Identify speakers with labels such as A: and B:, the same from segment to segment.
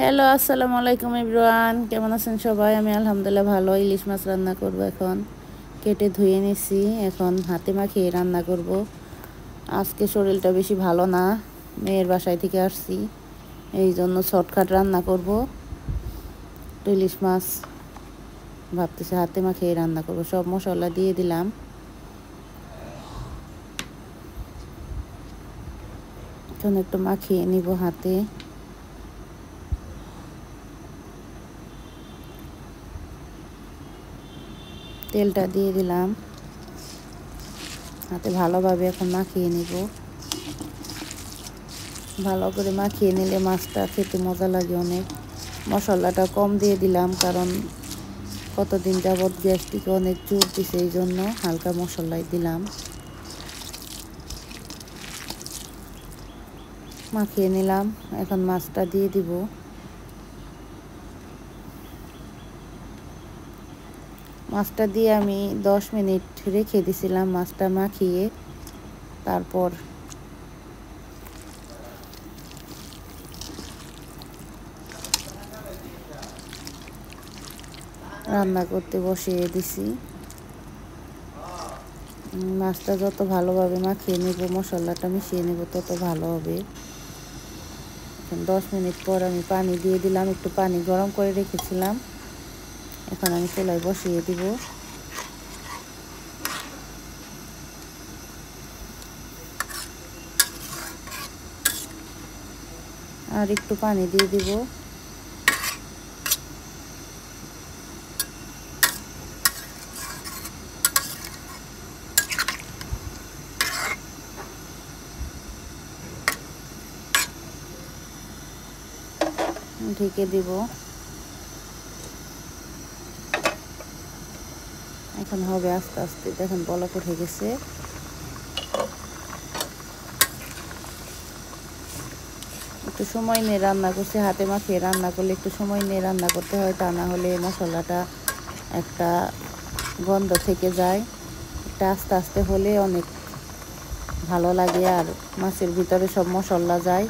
A: Hello, আসসালামু আলাইকুম everyone. কেমন আছেন সবাই? আমি আলহামদুলিল্লাহ ভালো। ইলিশ মাছ রান্না করব এখন। কেটে ধুয়ে নিছি, এখন হাতে মাখিয়ে রান্না করব। আজকে শরীরটা বেশি ভালো না, মেয়ের বাসায় থেকে আসছি, এই জন্য শর্টকাট রান্না করব। ইলিশ মাছ ভাবতেছি হাতে মাখিয়ে রান্না করব। সব মশলা দিয়ে দিলাম। এখন একটু মাখিয়ে নিব হাতে। তেলটা দিয়ে দিলাম, হাতে ভালোভাবে এখন মাখিয়ে নিব। ভালো করে মাখিয়ে নিলে মাছটা খেতে মজা লাগে অনেক। মশলাটা কম দিয়ে দিলাম, কারণ কতদিন যাবৎ গ্যাসটিকে অনেক জোর দিছে, এই জন্য হালকা মশলাই দিলাম। মাখিয়ে নিলাম, এখন মাছটা দিয়ে দিব। মাছটা দিয়ে আমি 10 মিনিট রেখে দিছিলাম মাছটা মাখিয়ে। তারপর রান্না করতে বসিয়ে দিছি। মাছটা যত ভালোভাবে মাখিয়ে নেব, মশলাটা মিশিয়ে নেব, তত ভালো হবে। 10 মিনিট পর আমি পানি দিয়ে দিলাম, একটু পানি গরম করে রেখেছিলাম। এখন আমি চুলায় বসিয়ে দিব। আর একটু পানি দিয়ে দিব। ঢেকে দিব। এখন হবে আস্তে আস্তে। দেখেন বলক উঠে গেছে। একটু সময় নিয়ে রান্না করছি, হাতে মাখিয়ে রান্না করলে একটু সময় নিয়ে রান্না করতে হয়, তা না হলে মশলাটা একটা গন্ধ থেকে যায়। এটা আস্তে আস্তে হলে অনেক ভালো লাগে, আর মাছের ভিতরে সব মশলা যায়,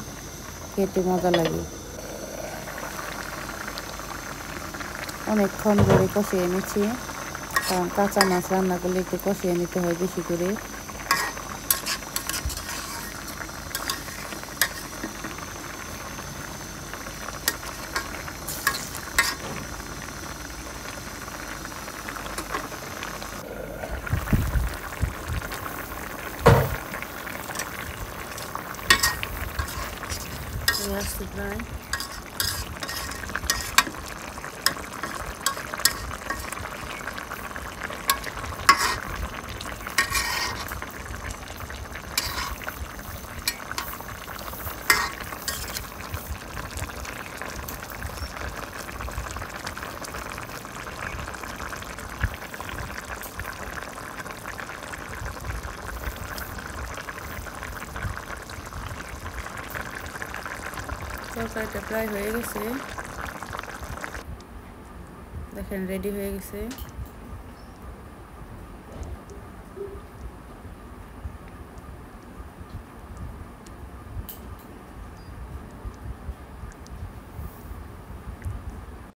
A: খেতে মজা লাগে। অনেকক্ষণ ধরে কষিয়ে নিচ্ছি, কারণ কাঁচা মাছ রান্না করলে একটু কষিয়ে নিতে হয় বেশি করে। আসছে প্রায়। তরকারিটা প্রায় হয়ে গেছে, দেখেন রেডি হয়ে গেছে।